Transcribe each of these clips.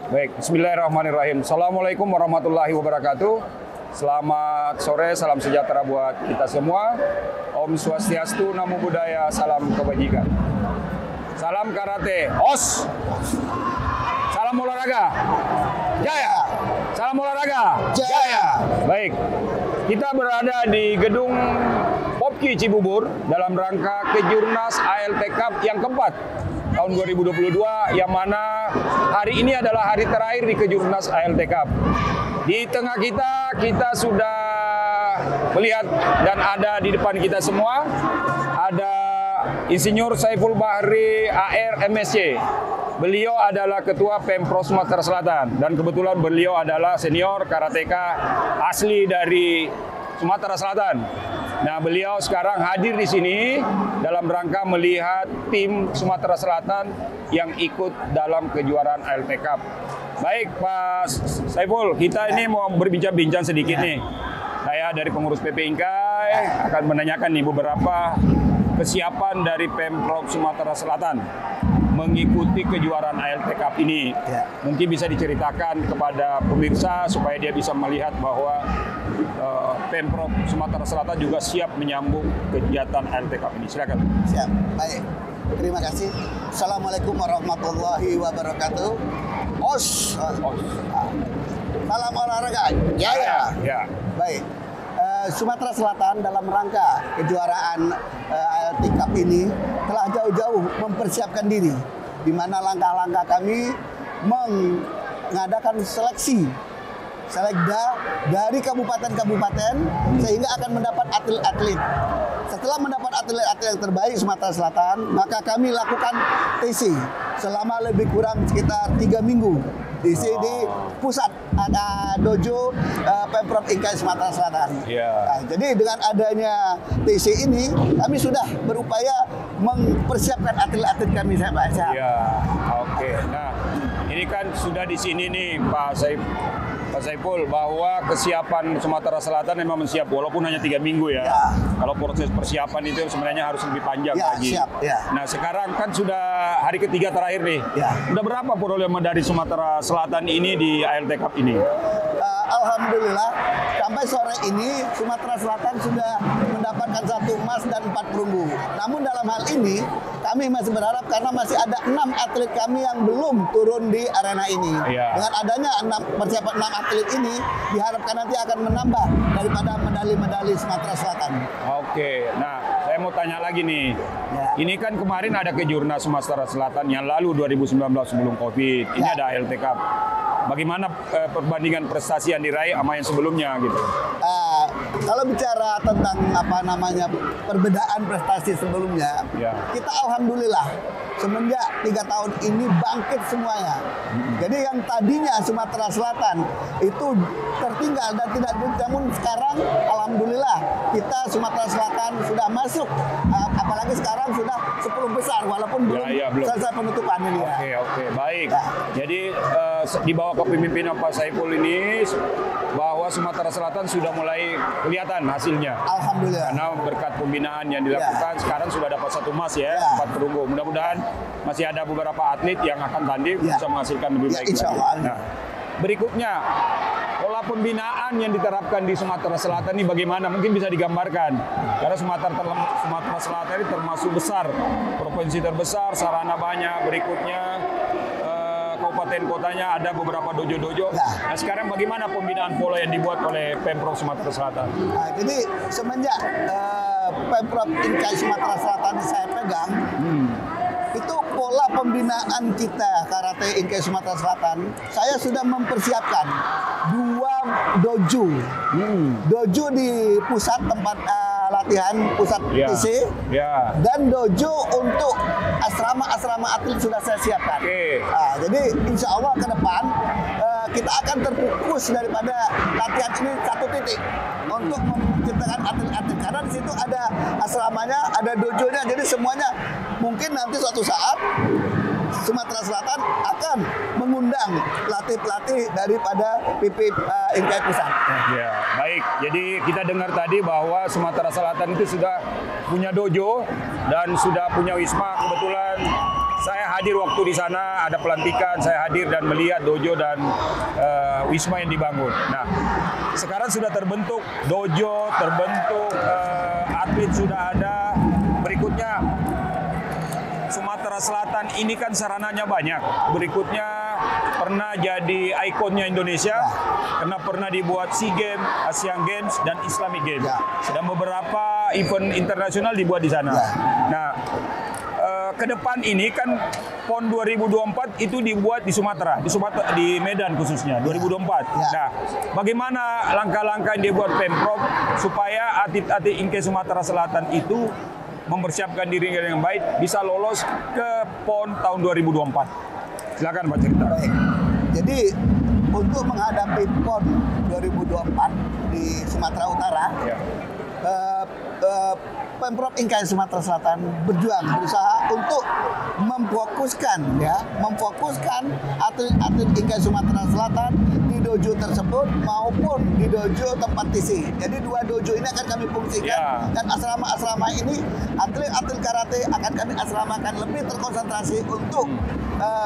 Baik, bismillahirrahmanirrahim. Assalamualaikum warahmatullahi wabarakatuh. Selamat sore, salam sejahtera buat kita semua. Om Swastiastu, Namo Buddhaya, salam kebajikan. Salam karate, os. Salam olahraga, jaya. Salam olahraga, jaya. Baik, kita berada di gedung Popki Cibubur dalam rangka Kejurnas ALT Cup yang keempat tahun 2022, yang mana hari ini adalah hari terakhir di Kejurnas ALT Cup. Di tengah kita sudah melihat dan ada di depan kita semua ada Insinyur Saiful Bahri AR MSc. Beliau adalah Ketua Pemprov Sumatera Selatan dan kebetulan beliau adalah senior karateka asli dari Sumatera Selatan. Nah, beliau sekarang hadir di sini dalam rangka melihat tim Sumatera Selatan yang ikut dalam kejuaraan ALT Cup. Baik, Pak Saiful, kita ini mau berbincang-bincang sedikit nih. Saya dari pengurus PP Inkai akan menanyakan nih beberapa kesiapan dari Pemprov Sumatera Selatan mengikuti kejuaraan ALT Cup ini. Mungkin bisa diceritakan kepada pemirsa supaya dia bisa melihat bahwa Pemprov Sumatera Selatan juga siap menyambung kegiatan ALT Cup ini. Silakan. Siap, baik. Terima kasih. Assalamualaikum warahmatullahi wabarakatuh. Os. Salam olahraga, jaya. Ya. Baik. Sumatera Selatan dalam rangka kejuaraan ALT Cup ini telah jauh-jauh mempersiapkan diri, di mana langkah-langkah kami mengadakan seleksi selekda dari kabupaten-kabupaten sehingga akan mendapat atlet-atlet. Setelah mendapat atlet-atlet yang terbaik Sumatera Selatan, maka kami lakukan TC selama lebih kurang sekitar 3 minggu. TC di pusat ada dojo Pemprov Inkai Sumatera Selatan. Nah, jadi dengan adanya TC ini, kami sudah berupaya mempersiapkan atlet-atlet kami, Pak. Oke. Nah, ini kan sudah di sini nih Pak Saiful, bahwa kesiapan Sumatera Selatan memang siap walaupun hanya 3 minggu ya. Kalau proses persiapan itu sebenarnya harus lebih panjang lagi. Nah, sekarang kan sudah hari ketiga terakhir nih. Udah berapa perolehan medali Sumatera Selatan ini di ALT Cup ini? Alhamdulillah sampai sore ini Sumatera Selatan sudah mendapatkan 1 emas dan 4 perunggu. Namun dalam hal ini kami masih berharap karena masih ada 6 atlet kami yang belum turun di arena ini. Dengan adanya persiapan 6 atlet ini diharapkan nanti akan menambah daripada medali-medali Sumatera Selatan. Oke, nah saya mau tanya lagi nih. Ini kan kemarin ada Kejurnas Sumatera Selatan yang lalu 2019 sebelum COVID. Ini ada ALT Cup. Bagaimana perbandingan prestasi yang diraih sama yang sebelumnya gitu? Kalau bicara tentang perbedaan prestasi sebelumnya, kita alhamdulillah semenjak 3 tahun ini bangkit semuanya. Jadi yang tadinya Sumatera Selatan itu tertinggal dan tidak, namun sekarang alhamdulillah kita Sumatera Selatan sudah masuk, apalagi sekarang sudah 10 besar walaupun belum selesai penutupan ini. Oke, baik. Jadi di bawah kepemimpinan Pak Saiful ini, bahwa Sumatera Selatan sudah mulai kelihatan hasilnya. Alhamdulillah. Karena berkat pembinaan yang dilakukan, sekarang sudah dapat 1 emas ya, 4 perunggu. Mudah-mudahan masih ada beberapa atlet yang akan tanding bisa menghasilkan lebih baik lagi. Nah, berikutnya, pola pembinaan yang diterapkan di Sumatera Selatan ini bagaimana? Mungkin bisa digambarkan. Karena Sumatera Selatan ini termasuk besar, provinsi terbesar, sarana banyak. Berikutnya, kabupaten kotanya ada beberapa dojo-dojo. Nah, sekarang bagaimana pembinaan pola yang dibuat oleh Pemprov Sumatera Selatan? Nah, jadi semenjak Pemprov Inkai Sumatera Selatan saya pegang, itu pola pembinaan kita karate Inkai Sumatera Selatan, saya sudah mempersiapkan 2 dojo. Dojo di pusat tempat latihan pusat TC dan dojo untuk asrama-asrama atlet sudah saya siapkan. Nah, jadi insya Allah ke depan kita akan terfokus daripada latihan ini 1 titik untuk menciptakan atlet-atlet, karena di situ ada asramanya, ada dojonya, jadi semuanya mungkin nanti suatu saat Sumatera Selatan akan mengundang pelatih-pelatih daripada PP Inkai Pusat. Baik, jadi kita dengar tadi bahwa Sumatera Selatan itu sudah punya dojo dan sudah punya wisma. Kebetulan saya hadir waktu di sana, ada pelantikan, saya hadir dan melihat dojo dan wisma yang dibangun. Nah, sekarang sudah terbentuk dojo, terbentuk atlet sudah ada. Berikutnya Sumatera Selatan ini kan sarananya banyak. Berikutnya pernah jadi ikonnya Indonesia, karena pernah dibuat SEA Games, Asian Games, dan Islamic Games. Dan beberapa event internasional dibuat di sana. Nah, ke depan ini kan PON 2024 itu dibuat di Sumatera, di Medan khususnya 2024. Nah, bagaimana langkah-langkah yang dibuat Pemprov supaya atlet-atlet Inkai Sumatera Selatan itu mempersiapkan diri dengan baik, bisa lolos ke PON tahun 2024. Silakan Pak cerita. Baik. Jadi untuk menghadapi PON 2024 di Sumatera Utara, Pemprov Inkai Sumatera Selatan berusaha untuk memfokuskan atlet-atlet Inkai Sumatera Selatan di dojo tersebut maupun di dojo tempat TC. Jadi dua dojo ini akan kami fungsikan dan asrama-asrama ini atlet-atlet karate akan kami asramakan lebih terkonsentrasi untuk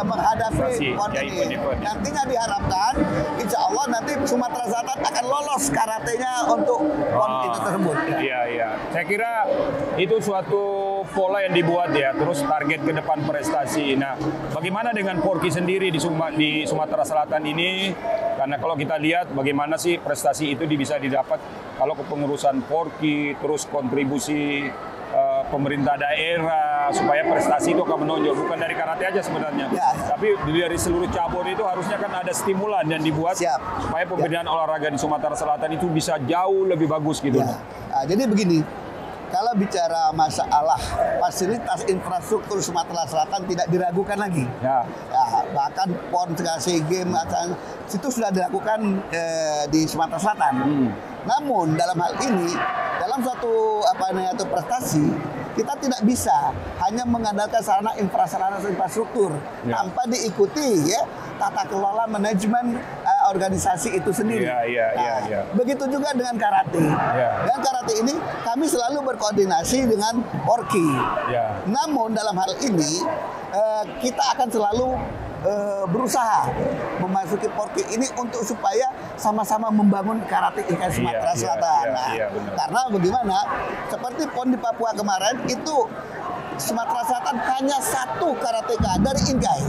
menghadapi PON ini. Nantinya diharapkan insya Allah nanti Sumatera Selatan akan lolos karatenya untuk PON itu tersebut. Iya. Saya kira itu suatu pola yang dibuat ya, terus target ke depan prestasi. Nah, bagaimana dengan Porki sendiri di Sumatera Selatan ini? Karena kalau kita lihat bagaimana sih prestasi itu bisa didapat kalau kepengurusan Porki, terus kontribusi pemerintah daerah supaya prestasi itu akan menonjol, bukan dari karate aja sebenarnya, tapi dari seluruh cabur itu harusnya kan ada stimulan yang dibuat supaya pembinaan olahraga di Sumatera Selatan itu bisa jauh lebih bagus gitu. Nah, jadi begini. Kalau bicara masalah fasilitas infrastruktur Sumatera Selatan tidak diragukan lagi. Bahkan PON SEA Games itu sudah dilakukan di Sumatera Selatan. Namun dalam hal ini, dalam suatu prestasi, kita tidak bisa hanya mengandalkan sarana infrastruktur tanpa diikuti tata kelola manajemen organisasi itu sendiri. Begitu juga dengan karate. Dengan karate ini kami selalu berkoordinasi dengan Porki. Namun dalam hal ini kita akan selalu berusaha memasuki Porki ini untuk supaya sama-sama membangun karate Inkai Sumatera Selatan. Karena bagaimana? Seperti PON di Papua kemarin itu Sumatera Selatan hanya satu karateka dari Inkai.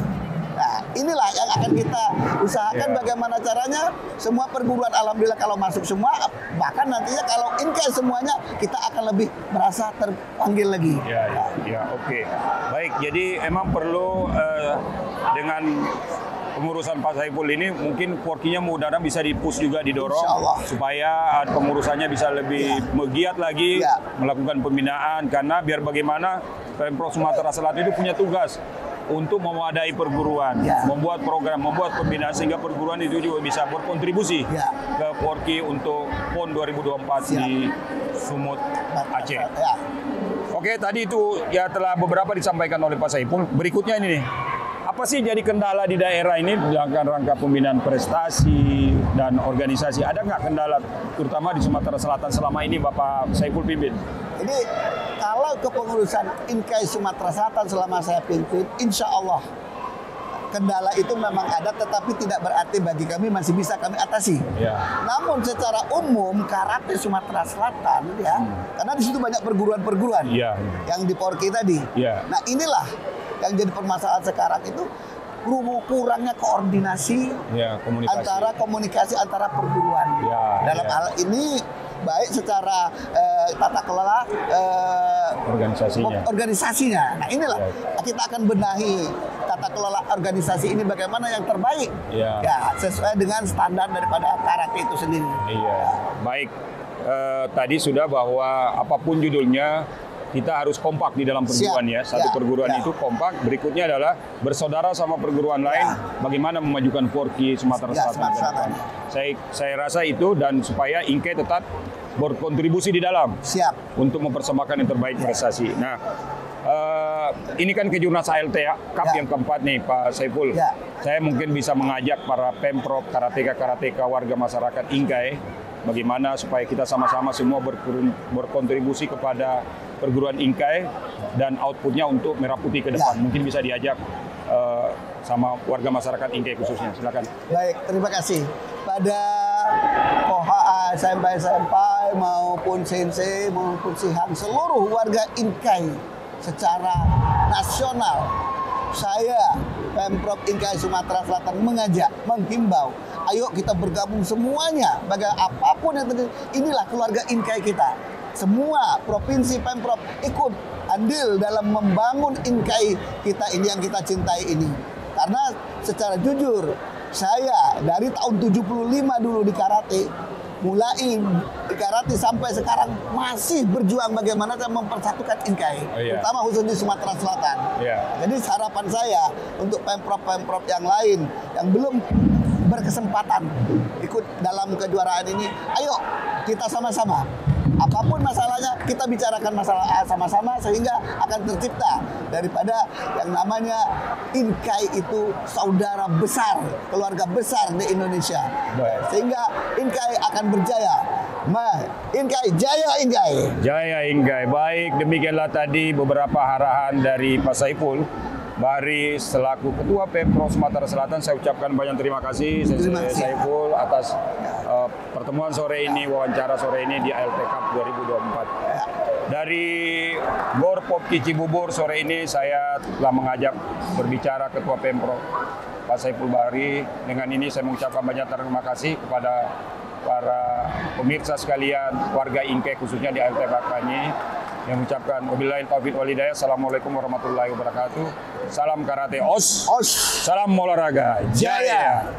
Nah, inilah yang akan kita usahakan bagaimana caranya semua perguruan alhamdulillah kalau masuk semua, bahkan nantinya kalau Inkai semuanya kita akan lebih merasa terpanggil lagi. Oke. Baik, jadi emang perlu dengan pengurusan Pak Saiful ini mungkin Porkinya mudah-mudahan bisa dipush juga, didorong supaya pengurusannya bisa lebih giat lagi melakukan pembinaan, karena biar bagaimana Pemprov Sumatera Selatan itu punya tugas untuk mewadai perguruan, membuat program, membuat pembinaan sehingga perguruan itu juga bisa berkontribusi ke Porki untuk PON 2024 di Sumut, Aceh. Oke, tadi itu ya telah beberapa disampaikan oleh Pak Saiful. Berikutnya ini nih, apa sih jadi kendala di daerah ini dalam rangka pembinaan prestasi dan organisasi? Ada nggak kendala, terutama di Sumatera Selatan selama ini Bapak Saiful pimpin? Jadi kalau kepengurusan Inkai Sumatera Selatan selama saya pimpin, insya Allah kendala itu memang ada, tetapi tidak berarti bagi kami masih bisa kami atasi. Namun secara umum karate Sumatera Selatan karena di situ banyak perguruan-perguruan yang di Porki tadi. Nah inilah yang jadi permasalahan sekarang itu kurangnya koordinasi komunikasi antara perguruan. Dalam hal ini baik secara tata kelola organisasinya. Nah inilah kita akan benahi tata kelola organisasi ini bagaimana yang terbaik sesuai dengan standar daripada karate itu sendiri. Baik, tadi sudah bahwa apapun judulnya kita harus kompak di dalam perguruan satu perguruan itu kompak. Berikutnya adalah bersaudara sama perguruan lain, bagaimana memajukan Porki Sumatera Selatan. Saya rasa itu, dan supaya Inkai tetap berkontribusi di dalam untuk mempersembahkan yang terbaik prestasi. Nah, ini kan Kejurnas ALT Cup yang keempat nih Pak Saiful. Saya mungkin bisa mengajak para Pemprov, karateka warga masyarakat Inkai bagaimana supaya kita sama-sama semua berkontribusi kepada perguruan Inkai dan outputnya untuk Merah Putih ke depan. Mungkin bisa diajak sama warga masyarakat Inkai khususnya. Silakan. Baik, terima kasih. Pada Kohaa, sampai maupun Sensei maupun Sihang, seluruh warga Inkai secara nasional, saya Pemprov Inkai Sumatera Selatan mengajak, menghimbau, ayo kita bergabung semuanya. Apapun yang terjadi, inilah keluarga Inkai kita. Semua provinsi Pemprov ikut andil dalam membangun Inkai kita ini yang kita cintai ini. Karena secara jujur, saya dari tahun 75 dulu di karate, mulai di karate sampai sekarang masih berjuang bagaimana cara mempersatukan Inkai, terutama khusus di Sumatera Selatan. Jadi harapan saya untuk pemprov-pemprov yang lain yang belum berkesempatan ikut dalam kejuaraan ini, ayo kita sama-sama. Apapun masalahnya, kita bicarakan masalah sama-sama sehingga akan tercipta daripada yang namanya Inkai itu saudara besar, keluarga besar di Indonesia. Sehingga Inkai akan berjaya. Inkai, jaya Inkai. Jaya Inkai. Baik, demikianlah tadi beberapa arahan dari Pak Saiful Bahri selaku Ketua Pemprov Sumatera Selatan. Saya ucapkan banyak terima kasih Saiful atas pertemuan sore ini, wawancara sore ini di ALT Cup 2024. Dari Gor Popki Cibubur sore ini saya telah mengajak berbicara Ketua Pemprov Pak Saiful Bahri. Dengan ini saya mengucapkan banyak terima kasih kepada para pemirsa sekalian, warga Inkai khususnya di ALT Bakanyi, yang mengucapkan wabillahi taufiq wal hidayah. Assalamualaikum warahmatullahi wabarakatuh. Salam karate os, salam olahraga jaya.